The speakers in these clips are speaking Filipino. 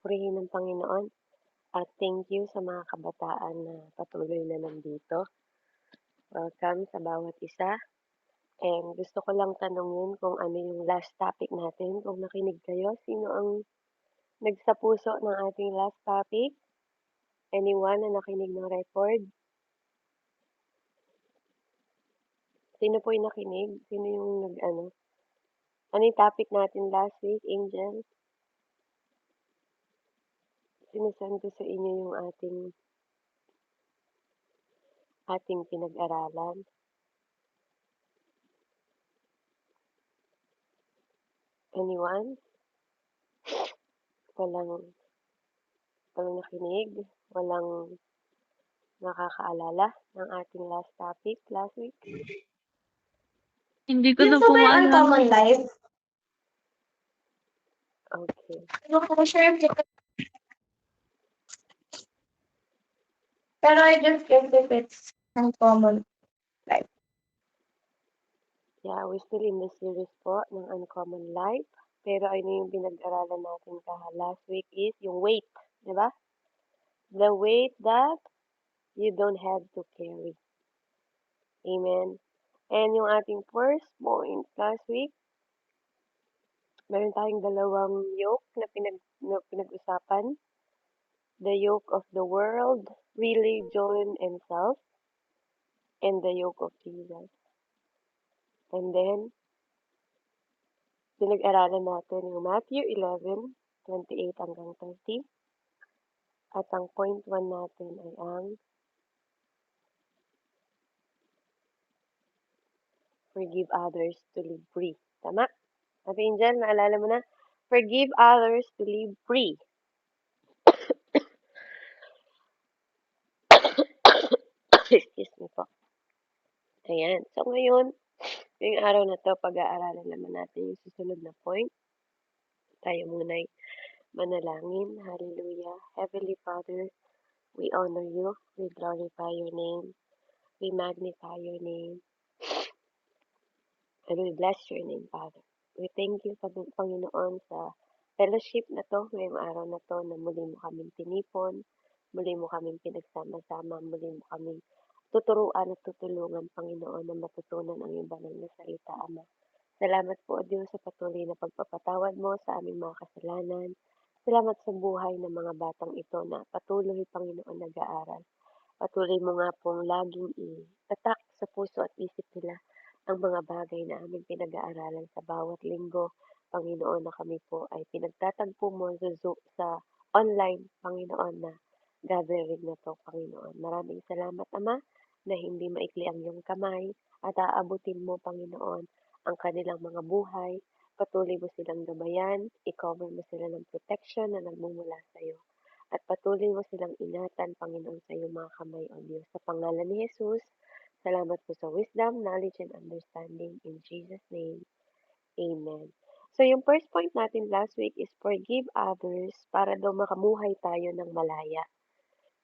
purihin ng Panginoon at thank you sa mga kabataan na patuloy na nandito. Welcome sa bawat isa. And gusto ko lang tanungin kung ano yung last topic natin. Kung nakinig kayo, sino ang nagsapuso ng ating last topic? Anyone na nakinig ng record? Sino po yung nakinig? Sino yung nag-ano? Ano yung topic natin last week, Angel? Sinasend ko sa inyo yung ating pinag-aralan. Anyone? Walang nakinig? Walang nakakaalala ng ating last topic last week? Hindi ko Yun na po po ba yung maalala. uncommon life? Okay. Ano ko share ko. Pero I just guess if it's uncommon life. Yeah, we're still in the series po ng Uncommon Life. Pero ano yung pinag-aralan natin last week is yung weight, di ba? The weight that you don't have to carry. Amen. And yung ating first point last week, meron tayong dalawang yoke na pinag-usapan. The yoke of the world, religion, and self, and the yoke of Jesus. And then, pinag-aralan natin yung Matthew 11:28 hanggang 30. At ang point 1 natin ay ang forgive others to live free. Tama? Ate Angel, naalala mo na? Forgive others to live free. Excuse me po. Ayan. So ngayon, yung araw na to, pag-aaralan naman natin yung susunod na point. Tayo muna'y manalangin. Hallelujah. Heavenly Father, we honor you. We glorify your name. We magnify your name. And we bless your name, Father. We thank you, Panginoon, sa fellowship na to, ngayong araw na to, na muli mo kaming tinipon, muli mo kaming pinagsama-sama, muli mo kaming tuturuan at tutulungan, Panginoon, na matutunan ang iyong banal na salita, Ama. Salamat po, O Diyos, sa patuloy na pagpapatawad mo sa aming mga kasalanan. Salamat sa buhay ng mga batang ito na patuloy, Panginoon, nag-aaral. Patuloy mo nga pong laging itatak sa puso at isip nila ang mga bagay na aming pinag-aaralan sa bawat linggo, Panginoon, na kami po ay pinagtatagpo mo sa online, Panginoon, na gathering na to, Panginoon. Maraming salamat, Ama, na hindi maikli ang iyong kamay at aabutin mo, Panginoon, ang kanilang mga buhay. Patuloy mo silang gabayan, i-cover mo sila ng protection na nagmumula sa iyo. At patuloy mo silang ingatan, Panginoon, sa iyong mga kamay, O Diyos. Sa pangalan ni Jesus, salamat po sa wisdom, knowledge, and understanding. In Jesus' name, Amen. So, yung first point natin last week is forgive others para daw makamuhay tayo ng malaya.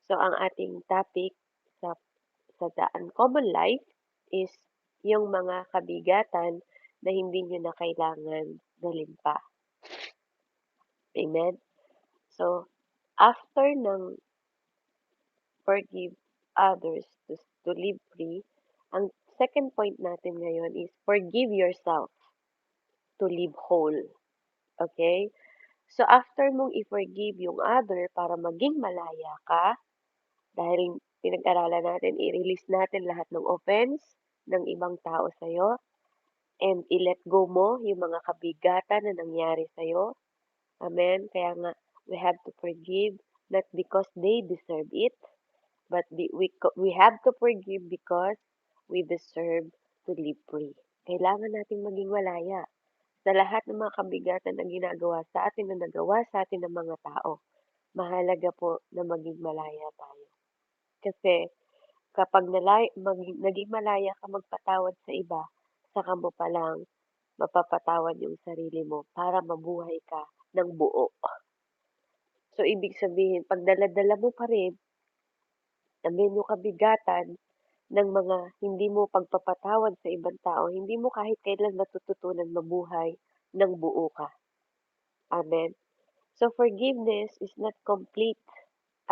So, ang ating topic sa The Uncommon Life is yung mga kabigatan na hindi nyo na kailangan dalhin pa. Amen? So, after ng forgive others to live free, ang second point natin ngayon is forgive yourself to live whole. Okay? So, after mong i-forgive yung other para maging malaya ka, dahil pinag-aralan natin, i-release natin lahat ng offense ng ibang tao sa'yo, and i-let go mo yung mga kabigatan na nangyari sa'yo. Amen? Kaya nga, we have to forgive not because they deserve it, but we have to forgive because we deserve to live free. Kailangan nating maging malaya sa lahat ng mga kabigatan na ginagawa sa atin na nagawa sa atin ng mga tao. Mahalaga po na maging malaya tayo. Kasi kapag naging malaya ka magpatawad sa iba, saka mo palang mapapatawad yung sarili mo para mabuhay ka ng buo. So, ibig sabihin, pag dala-dala mo pa rin amen, yung kabigatan ng mga hindi mo pagpapatawad sa ibang tao, hindi mo kahit kailan matututunan mabuhay ng buo ka. Amen. So forgiveness is not complete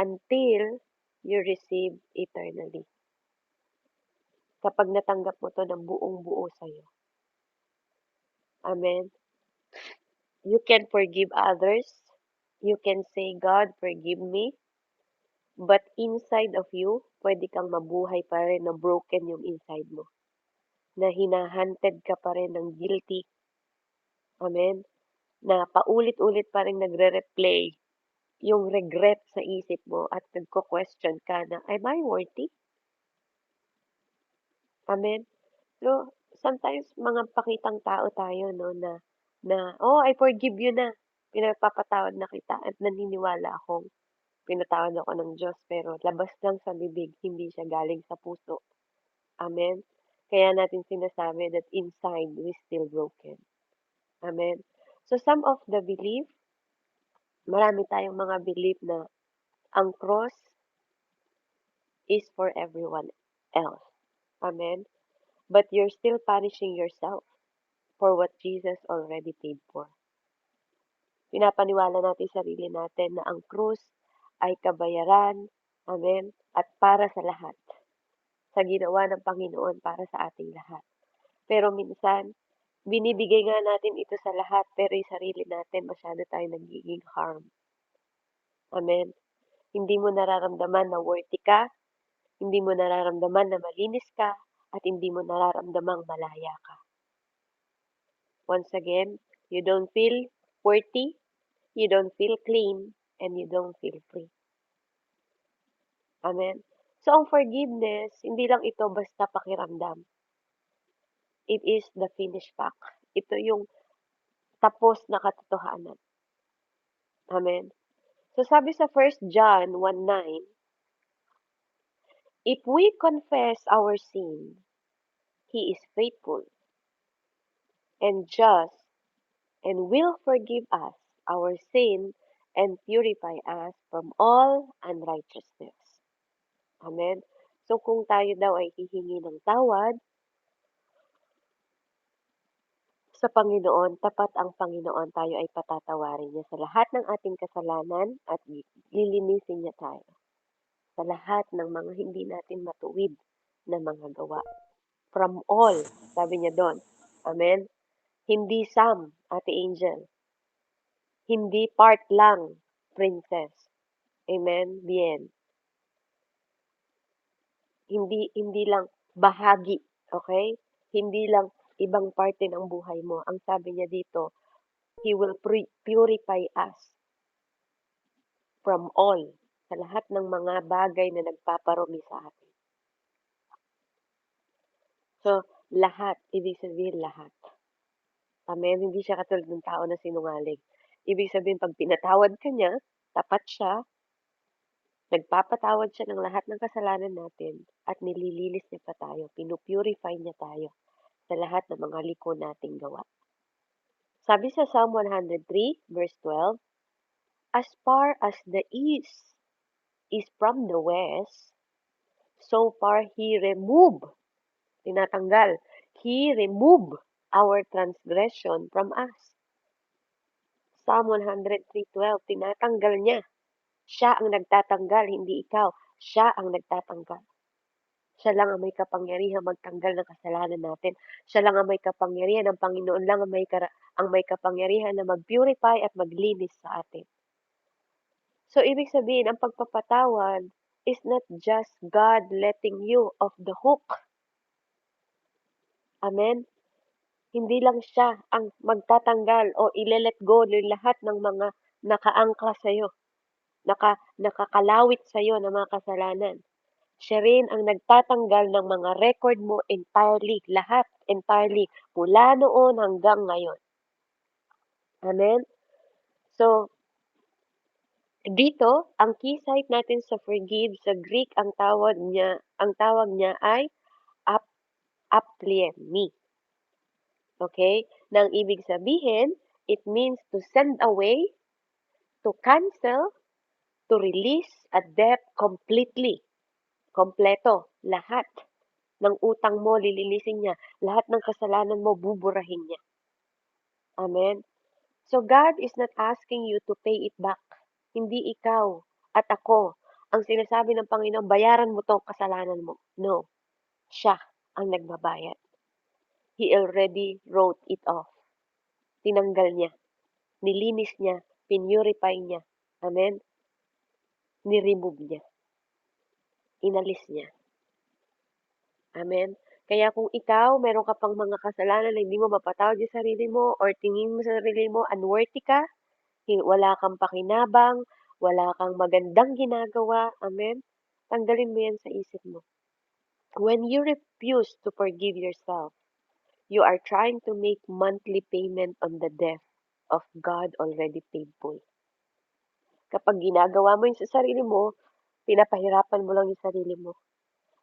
until you receive eternally. Kapag natanggap mo to ng buong-buo sa'yo. Amen? You can forgive others. You can say, God, forgive me. But inside of you, pwede kang mabuhay pa rin na broken yung inside mo. Na hinahanted ka pa rin ng guilty. Amen? Na paulit-ulit pa rin nagre-replay yung regret sa isip mo at nagko-question ka na, am I worthy? Amen? So, sometimes mga pakitang tao tayo, no, oh, I forgive you na. Pinapapatawad na kita at naniniwala akong pinatawad ako ng Diyos, pero labas lang sa bibig, hindi siya galing sa puso. Amen? Kaya natin sinasabi that inside, we still broken. Amen? So, some of the belief, marami tayong mga belief na ang cross is for everyone else. Amen? But you're still punishing yourself for what Jesus already paid for. Pinapaniwala natin sarili natin na ang krus ay kabayaran, amen, at para sa lahat. Sa ginawa ng Panginoon para sa ating lahat. Pero minsan, binibigay nga natin ito sa lahat, pero yung sarili natin, masyado tayo nagiging harm. Amen. Hindi mo nararamdaman na worthy ka, hindi mo nararamdaman na malinis ka, at hindi mo nararamdamang malaya ka. Once again, you don't feel worthy, you don't feel clean, and you don't feel free. Amen. So, ang forgiveness, hindi lang ito basta pakiramdam. It is the finished fact. Ito yung tapos na katotohanan. Amen. So, sabi sa 1 John 1:9, if we confess our sin, He is faithful and just and will forgive us our sin and purify us from all unrighteousness. Amen. So, kung tayo daw ay hihingi ng tawad sa Panginoon, tapat ang Panginoon, tayo ay patatawarin niya sa lahat ng ating kasalanan at lilinisin niya tayo sa lahat ng mga hindi natin matuwid na mga gawa. From all, sabi niya doon. Amen? Hindi some, Ate Angel. Hindi part lang, Princess. Amen? Bien. Hindi lang bahagi, okay? Hindi lang ibang parte ng buhay mo. Ang sabi niya dito, He will purify us from all, sa lahat ng mga bagay na nagpaparumi sa atin. So, lahat, ibig sabihin lahat. Amen, hindi siya katulad ng tao na sinungaling. Ibig sabihin, pag pinatawad ka niya, tapat siya, nagpapatawad siya ng lahat ng kasalanan natin, at nililinis niya pa tayo, pinupurify niya tayo sa lahat ng mga liko nating gawa. Sabi sa Psalm 103, verse 12, as far as the east is from the west, so far He tinatanggal, He remove our transgression from us. Psalm 103:12, tinatanggal niya. Siya ang nagtatanggal, hindi ikaw. Siya ang nagtatanggal. Siya lang ang may kapangyarihan magtanggal ng kasalanan natin. Siya lang ang may kapangyarihan, ang Panginoon lang ang may kapangyarihan na mag-purify at maglinis sa atin. So, ibig sabihin, ang pagpapatawad is not just God letting you off the hook. Amen? Hindi lang siya ang magtatanggal o ile-let go ng lahat ng mga nakaangkla sa'yo, nakakalawit sa'yo ng mga kasalanan. Siya rin ang nagtatanggal ng mga record mo entirely, lahat entirely, mula noon hanggang ngayon. Amen? So, dito, ang key site natin sa forgive, sa Greek, ang tawag niya ay appliemi. Okay? Nang ibig sabihin, it means to send away, to cancel, to release a debt completely. Kompleto, lahat ng utang mo lilinisin niya, lahat ng kasalanan mo buburahin niya. Amen. So God is not asking you to pay it back. Hindi ikaw at ako ang sinasabi ng Panginoon, bayaran mo tong kasalanan mo. No, siya ang nagbabayad. He already wrote it off. Tinanggal niya, nilinis niya, pinurify niya. Amen? Ni-remove niya, inalis niya. Amen? Kaya kung ikaw, meron ka pang mga kasalanan na hindi mo mapatawad yung sarili mo or tingin mo sa sarili mo, unworthy ka, wala kang pakinabang, wala kang magandang ginagawa, amen? Tanggalin mo yan sa isip mo. When you refuse to forgive yourself, you are trying to make monthly payment on the debt of God already paid full. Kapag ginagawa mo yun sa sarili mo, pinapahirapan mo lang yung sarili mo.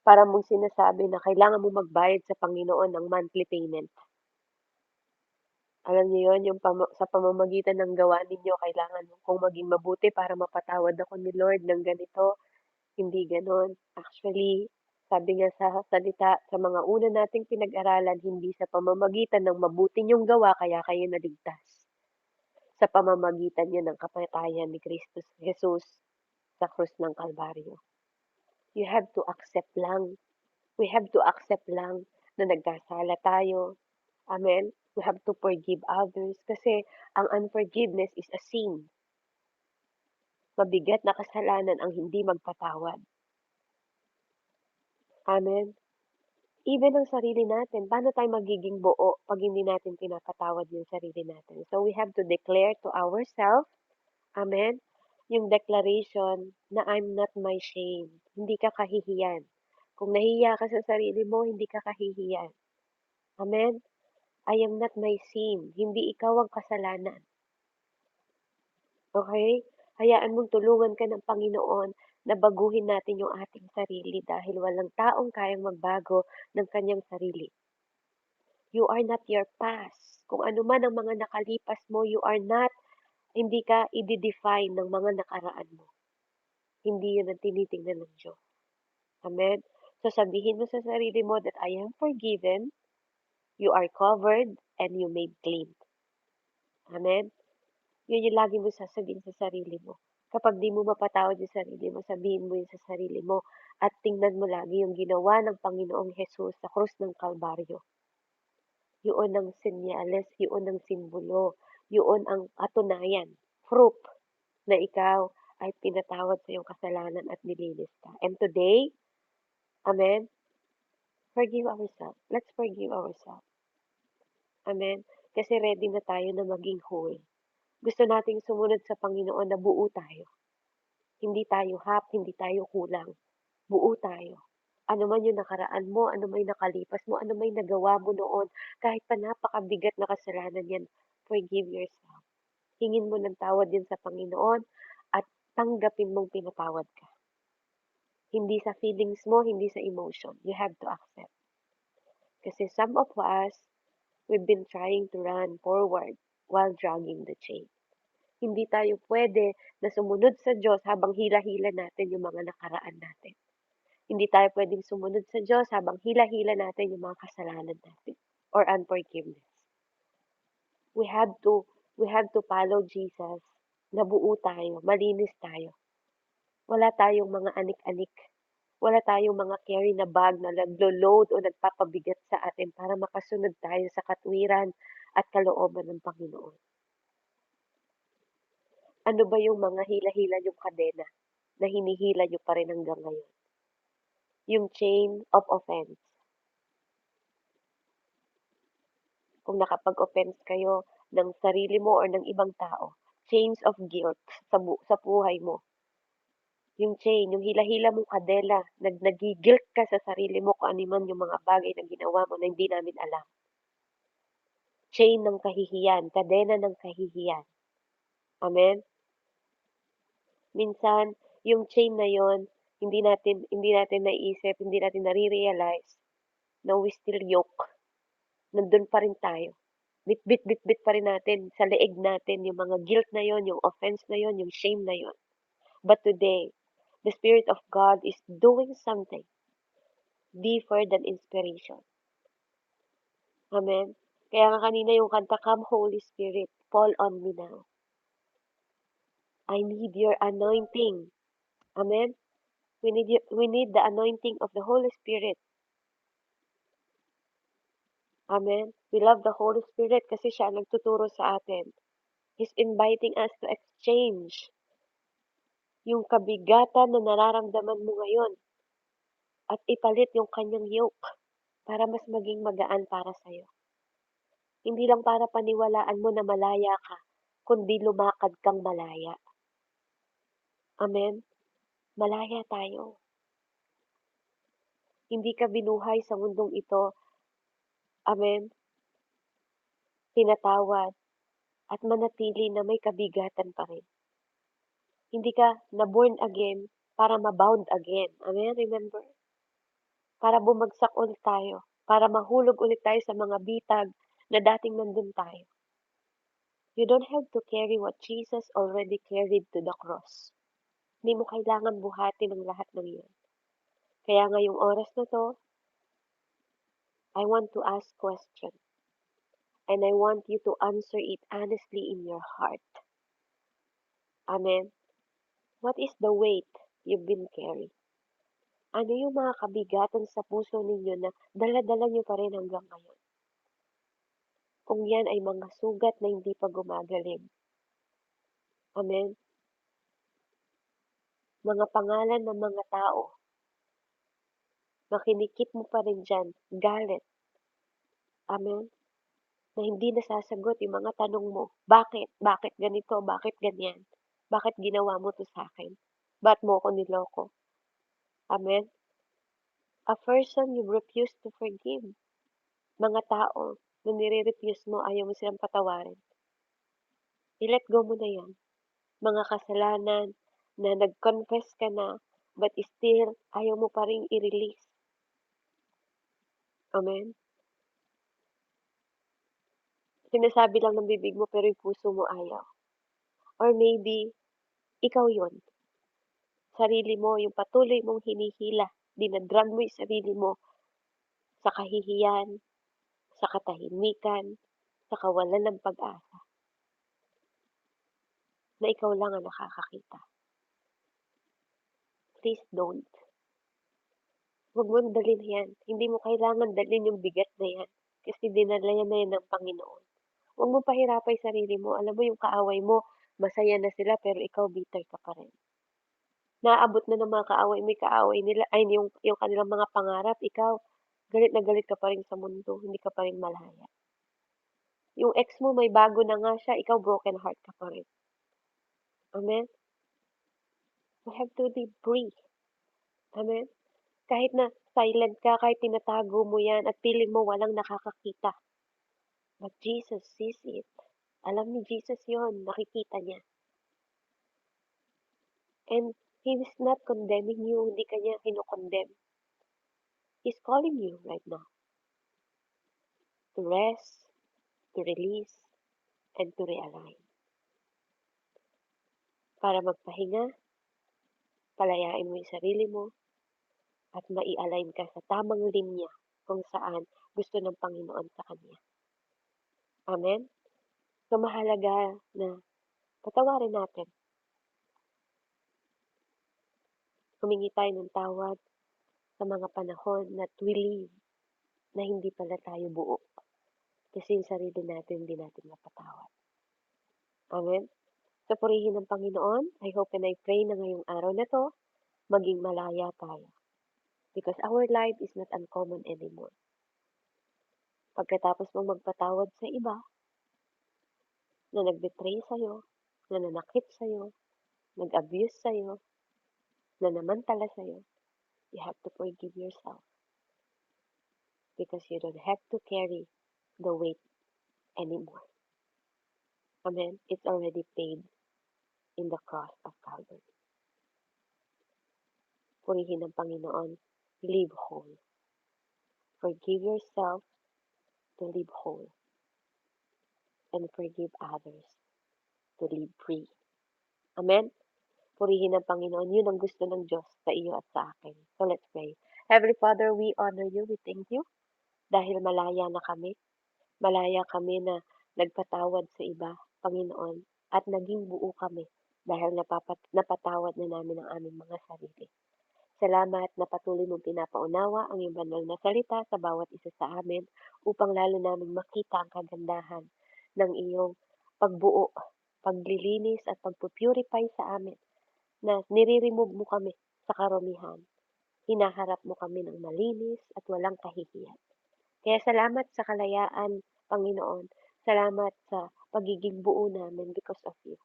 Para mong sinasabi na kailangan mo magbayad sa Panginoon ng monthly payment. Alam niyo yun, yung sa pamamagitan ng gawa ninyo, kailangan kong maging mabuti para mapatawad ako ni Lord ng ganito. Hindi ganon. Actually, sabi nga sa salita, sa mga una nating pinag-aralan, hindi sa pamamagitan ng mabuti niyong gawa, kaya kayo naligtas. Sa pamamagitan niya ng kapatayan ni Kristo Jesus sa krus ng Kalbaryo. You have to accept lang. We have to accept lang na nagkasala tayo. Amen? We have to forgive others kasi ang unforgiveness is a sin. Mabigat na kasalanan ang hindi magpatawad. Amen? Even ang sarili natin, paano tayo magiging buo pag hindi natin pinapatawad yung sarili natin? So we have to declare to ourselves, amen, yung declaration na I'm not my shame. Hindi ka kahihiyan. Kung nahihiya ka sa sarili mo, hindi ka kahihiyan. Amen? I am not my sin. Hindi ikaw ang kasalanan. Okay? Hayaan mong tulungan ka ng Panginoon na baguhin natin yung ating sarili dahil walang taong kayang magbago ng kanyang sarili. You are not your past. Kung ano man ang mga nakalipas mo, you are not, hindi ka i-define ng mga nakaraan mo. Hindi yun ang tinitingnan ng Diyos. Amen? So sabihin mo sa sarili mo that I am forgiven, you are covered, and you made clean. Amen? Yun yung lagi mo sasabihin sa sarili mo. Kapag di mo mapatawad yung sarili mo, sabihin mo yun sa sarili mo at tingnan mo lagi yung ginawa ng Panginoong Jesus sa krus ng Kalbaryo. Yun ang senyales, yun ang simbolo, yun ang katunayan, proof na ikaw ay pinatawad sa iyong kasalanan at nilinis ka. And today, amen, forgive ourselves. Let's forgive ourselves. Amen? Kasi ready na tayo na maging whole. Gusto nating sumunod sa Panginoon na buo tayo. Hindi tayo half, hindi tayo kulang. Buo tayo. Ano man yung nakaraan mo, ano may nakalipas mo, ano may nagawa mo noon, kahit pa napakabigat na kasalanan yan, forgive yourself. Hingin mo ng tawad din sa Panginoon at tanggapin mong pinatawad ka. Hindi sa feelings mo, hindi sa emotion. You have to accept. Kasi some of us, we've been trying to run forward while dragging the chain. Hindi tayo pwede na sumunod sa Diyos habang hila-hila natin yung mga nakaraan natin. Hindi tayo pwedeng sumunod sa Diyos habang hila-hila natin yung mga kasalanan natin or unforgiveness. We have to follow Jesus na buo tayo, malinis tayo. Wala tayong mga anik-anik. Wala tayong mga carry na bag na naglo-load o nagpapabigat sa atin para makasunod tayo sa katwiran at kalooban ng Panginoon. Ano ba yung mga hila-hila yung kadena na hinihila nyo pa rin hanggang ngayon? Yung chain of offense. Kung nakapag-offense kayo ng sarili mo or ng ibang tao, chains of guilt sa buhay mo. Yung chain, yung hila-hila mong kadena, nagigi-guilt ka sa sarili mo kung ano man yung mga bagay na ginawa mo na hindi namin alam. Chain ng kahihiyan, kadena ng kahihiyan. Amen? Minsan, yung chain na yon, hindi natin naisip, hindi natin nare-realize na we still yoke. Nandun pa rin tayo. Bit-bit pa rin natin sa leeg natin yung mga guilt na yon, yung offense na yon, yung shame na yon. But today, the Spirit of God is doing something deeper than inspiration. Amen? Kaya nga kanina yung kanta, Come Holy Spirit, fall on me now. I need your anointing. Amen? We need the anointing of the Holy Spirit. Amen? We love the Holy Spirit kasi siya ang nagtuturo sa atin. He's inviting us to exchange yung kabigatan na nararamdaman mo ngayon at ipalit yung kanyang yoke para mas maging magaan para sa'yo. Hindi lang para paniwalaan mo na malaya ka, kundi lumakad kang malaya. Amen? Malaya tayo. Hindi ka binuhay sa mundong ito. Amen? Tinatawad at manatili na may kabigatan pa rin. Hindi ka na-born again para ma-bound again. Amen? Remember? Para bumagsak ulit tayo. Para mahulog ulit tayo sa mga bitag na dating nandun tayo. You don't have to carry what Jesus already carried to the cross. Hindi mo kailangan buhatin ang lahat ng iyon. Kaya ngayong oras na to, I want to ask question. And I want you to answer it honestly in your heart. Amen? What is the weight you've been carrying? Ano yung mga kabigatan sa puso ninyo na dala-dala nyo pa rin hanggang ngayon? Kung yan ay mga sugat na hindi pa gumagaling. Amen? Mga pangalan ng mga tao, makinikip mo pa rin dyan, galit. Amen? Na hindi nasasagot yung mga tanong mo. Bakit? Bakit ganito? Bakit ganyan? Bakit ginawa mo to sa akin? Ba't mo ko niloko? Amen? A person you refuse to forgive. Mga tao na nire-refuse mo, ayaw mo silang patawarin. I-let go mo na yan. Mga kasalanan na nag-confess ka na, but still, ayaw mo pa rin i-release. Amen? Sinasabi lang ng bibig mo, pero yung puso mo ayaw. Or maybe, ikaw yon. Sarili mo, yung patuloy mong hinihila, dinadrag mo yung sarili mo sa kahihiyan, sa katahimikan, sa kawalan ng pag-asa, na ikaw lang ang nakakakita. Please don't. Huwag mong dalhin yan. Hindi mo kailangan dalhin yung bigat na yan. Kasi dinala yan na yan ng Panginoon. Huwag mong pahirapay sarili mo. Alam mo yung kaaway mo, masaya na sila pero ikaw bitter ka pa rin. Naaabot na ng mga kaaway mo, kaaway nila, ay yung kanilang mga pangarap, ikaw, galit na galit ka pa rin sa mundo, hindi ka pa rin malaya. Yung ex mo, may bago na nga siya, ikaw broken heart ka pa rin. Amen? We have to be free. Amen? Kahit na silent ka, kahit tinatago mo yan at piling mo walang nakakakita. But Jesus sees it. Alam ni Jesus yon, nakikita niya. And He is not condemning you, hindi ka niya kinokondemn. He's calling you right now to rest, to release, and to realign. Para magpahinga, palayain mo yung sarili mo, at mai-align ka sa tamang linya kung saan gusto ng Panginoon sa Kanya. Amen? So mahalaga na patawarin natin. Humingi tayo ng tawad sa mga panahon na twiling na hindi pala tayo buo. Kasi yung sarili natin hindi natin napatawad. Amen? So purihin ng Panginoon. I hope and I pray na ngayong araw na to, maging malaya tayo. Because our life is not uncommon anymore. Pagkatapos mong magpatawad sa iba, na nag-betray sa'yo, na nanakit sa'yo, nag-abuse sa'yo, na namantala sa'yo, you have to forgive yourself. Because you don't have to carry the weight anymore. Amen? It's already paid in the cross of Calvary. Purihin ng Panginoon, live whole. Forgive yourself to live whole. And forgive others to live free. Amen? Purihin ng Panginoon. Yun ang gusto ng Diyos sa iyo at sa akin. So let's pray. Heavenly Father, we honor you. We thank you. Dahil malaya na kami. Malaya kami na nagpatawad sa iba. Panginoon, at naging buo kami dahil napatawad na namin ang aming mga sarili. Salamat na patuloy mong pinapaunawa ang iyong banal na salita sa bawat isa sa amin upang lalo naming makita ang kagandahan ng iyong pagbuo, paglilinis at pagpupurify sa amin na nire-remove mo kami sa karumihan. Hinaharap mo kami ng malinis at walang kahihiyan. Kaya salamat sa kalayaan, Panginoon. Salamat sa pagiging buo namin because of you.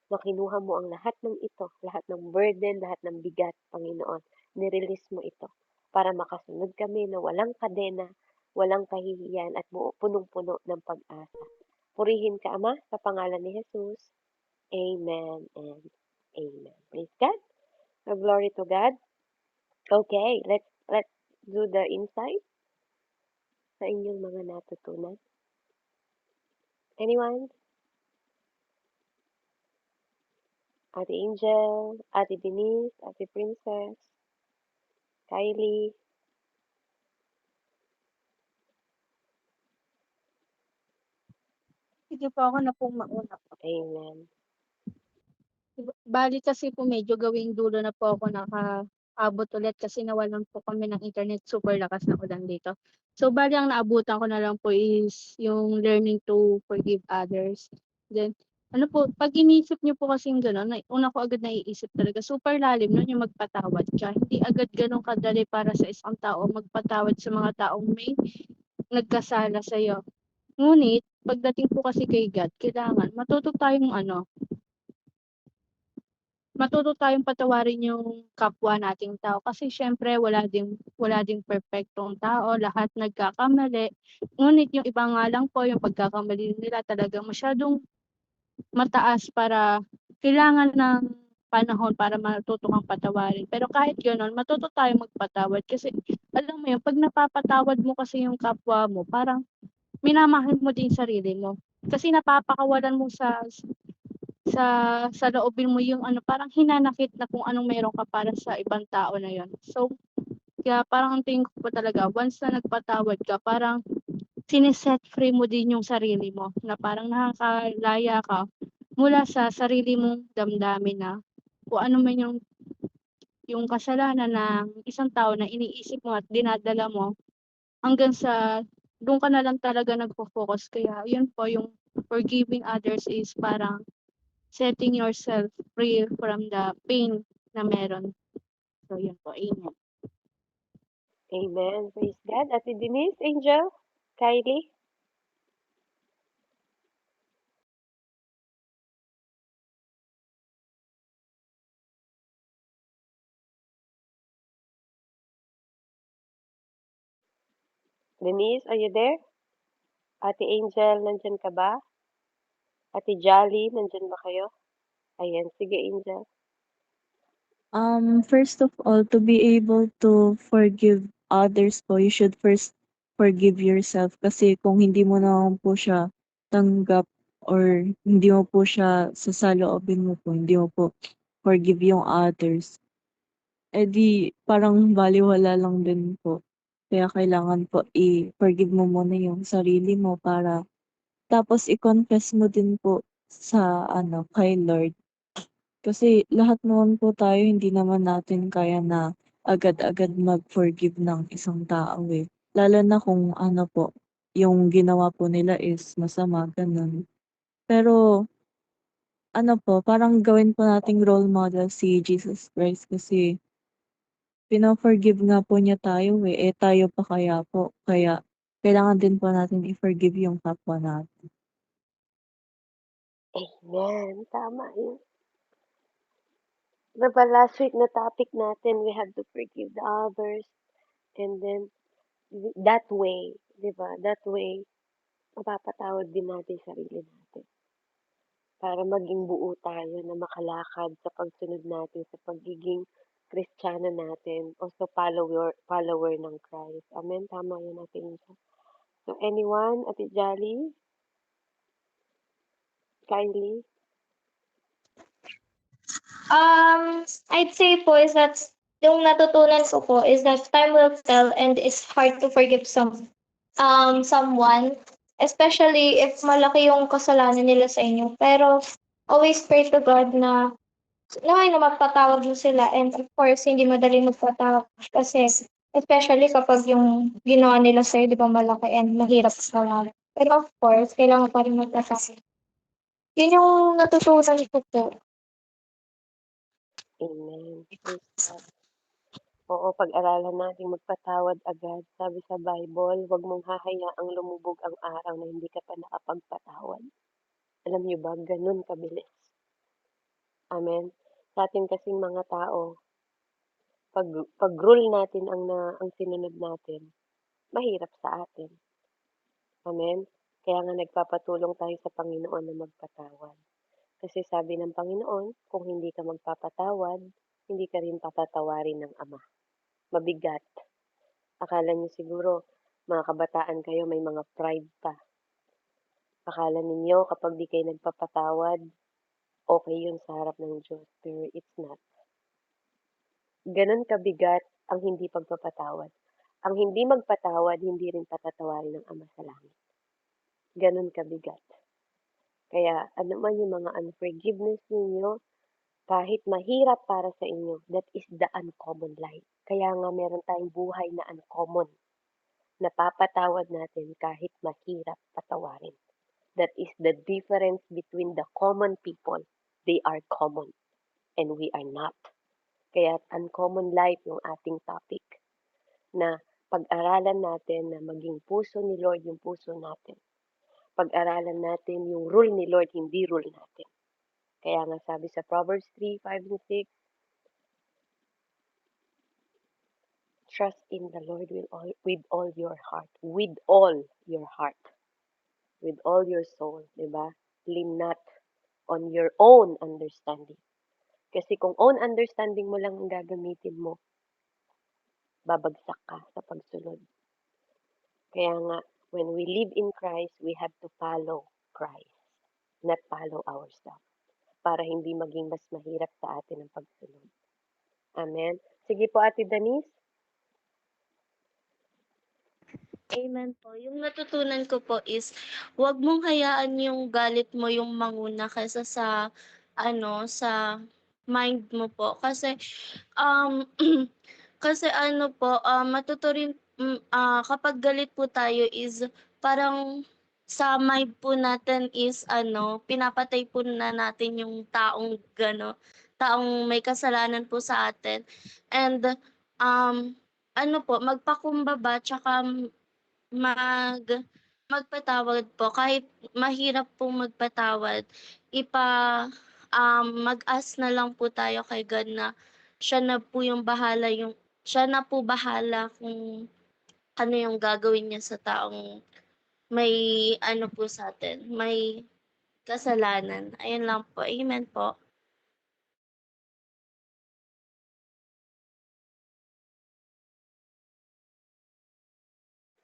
Na kinuha mo ang lahat ng ito, lahat ng burden, lahat ng bigat, Panginoon. Nirelease mo ito para makasunod kami na walang kadena, walang kahihiyan at punong-puno ng pag-asa. Purihin ka, Ama, sa pangalan ni Jesus. Amen and amen. Praise God. Glory to God. Okay, let's do the insight sa inyong mga natutunan. Anyone? Ate Angel, Ate Denise, Ate Princess, Kylie. Sige po, ako na pong mauna po. Amen. Bali kasi po medyo gawing dulo na po ako nakaabot ulit kasi nawalan po kami ng internet, super lakas na ulan dito. So bali ang naabutan ko na lang po is yung learning to forgive others. Then ano po, pag inisip niyo po kasing gano'n, una ko agad naiisip talaga, super lalim nun yung magpatawad ka. Hindi agad gano'n kadali para sa isang tao magpatawad sa mga taong may nagkasala sa'yo. Ngunit, pagdating po kasi kay God, kailangan matuto tayong patawarin yung kapwa nating tao kasi siyempre wala ding perpektong tao, lahat nagkakamali. Ngunit yung iba nga lang po yung pagkakamali nila talagang masyadong mataas para kailangan ng panahon para matuto kang patawarin. Pero kahit gano'n, matuto tayong magpatawad kasi alam mo yun, 'pag napapatawad mo kasi yung kapwa mo, parang minamahal mo din sarili mo. Kasi napapakawalan mo sa loobin mo yung ano, parang hinanakit na kung anong meron ka para sa ibang tao na yun. So, kaya parang ang tingin ko po talaga, once na nagpatawad ka, parang sine-set free mo din yung sarili mo, na parang nakakalaya ka mula sa sarili mong damdamin na kung ano man yung kasalanan ng isang tao na iniisip mo at dinadala mo hanggang sa dun ka na lang talaga nagfo-focus. Kaya yun po, yung forgiving others is parang setting yourself free from the pain na meron. So yun po, amen. Amen. Praise God. Ate Denise, Angel, Kylie. Denise, are you there? Ate Angel, nandyan ka ba? Ate Jolly, nandyan ba kayo? Ayan, sige Angel. First of all, to be able to forgive others po, you should first forgive yourself. Kasi kung hindi mo naman po siya tanggap or hindi mo po siya sasaloobin mo po, hindi mo po forgive yung others, di parang balewala lang din po. Kaya kailangan po i-forgive mo muna yung sarili mo para tapos i-confess mo din po sa ano, kay Lord. Kasi lahat naman po tayo hindi naman natin kaya na agad-agad mag-forgive ng isang tao, eh. Lalo na kung ano po, yung ginawa po nila is masama, gano'n. Pero ano po, parang gawin po nating role model si Jesus Christ kasi pino-forgive nga po niya tayo, eh. Eh, tayo pa kaya po, kaya kailangan din po natin i-forgive yung kapwa natin. Amen. Tama yun. Diba last week na topic natin, we have to forgive the others. And then, that way, diba? That way, mapapatawad din natin sarili natin. Para maging buo tayo na makalakad sa pagsunod natin sa pagiging Kristiyano natin o sa follower ng Christ. Amen? Tama yun natin. So, anyone? Ate Jolly? Kylie? I'd say po is that yung natutunan ko po is that time will tell and it's hard to forgive someone Especially if malaki yung kasalanan nila sa inyo. Pero always pray to God na magpatawad mo sila, and of course hindi madaling magpatawad kasi especially kapag yung ginawa nila sa'yo 'di ba malaki and mahirap sa. Pero of course kailangan pa rin magpatawad. Yun yung natutunan ko po. Amen. Praise God. Oo, pag-aralan natin magpatawad agad. Sabi sa Bible, huwag mong hahayaang lumubog ang araw na hindi ka pa nakapagpatawad. Alam niyo ba, ganun kabilis. Amen. Sa atin kasing mga tao, pag rule natin ang sinunod natin, mahirap sa atin. Amen. Kaya nga nagpapatulong tayo sa Panginoon na magpatawad. Kasi sabi ng Panginoon, kung hindi ka magpapatawad, hindi ka rin patatawarin ng Ama. Mabigat. Akala niyo siguro, mga kabataan kayo, may mga pride pa. Akala ninyo, kapag di kayo nagpapatawad, okay yun sa harap ng Diyos. Pero it's not. Ganon kabigat ang hindi pagpapatawad. Ang hindi magpatawad, hindi rin patatawarin ng Ama sa langit. Ganon kabigat. Kaya ano man yung mga unforgiveness ninyo, kahit mahirap para sa inyo, that is the uncommon life. Kaya nga meron tayong buhay na uncommon. Napapatawad natin kahit mahirap patawarin. That is the difference between the common people. They are common and we are not. Kaya uncommon life yung ating topic na pag-aralan natin na maging puso ni Lord yung puso natin. Pag-aralan natin yung rule ni Lord, hindi rule natin. Kaya nga sabi sa Proverbs 3, 5, and 6, trust in the Lord with all your heart. With all your heart. With all your soul. Diba? Lean not on your own understanding. Kasi kung own understanding mo lang ang gagamitin mo, babagsak ka sa pagsunod. Kaya nga, when we live in Christ, we have to follow Christ, not follow ourselves, para hindi maging mas mahirap sa atin ang pagsunod. Amen. Sige po, Ate Denise. Amen po. Yung natutunan ko po is, huwag mong hayaan yung galit mo yung manguna kaysa sa sa mind mo po. Kasi, um, kasi po, kapag galit po tayo is parang sa mind po natin is pinapatay po na natin yung taong may kasalanan po sa atin. And, um, magpakumbaba tsaka Mag magpatawad po kahit mahirap pong magpatawad, mag-ask na lang po tayo kay God na siya na po bahala kung ano yung gagawin niya sa taong may po sa'tin, may kasalanan. Ayun lang po, amen po.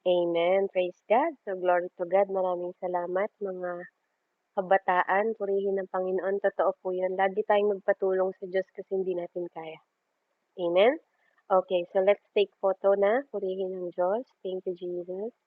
Amen. Praise God. So, glory to God. Maraming salamat, mga kabataan. Purihin ng Panginoon. Totoo po yun. Lagi tayong magpatulong sa Diyos kasi hindi natin kaya. Amen? Okay, so let's take photo na. Purihin ng Diyos. Thank you, Jesus.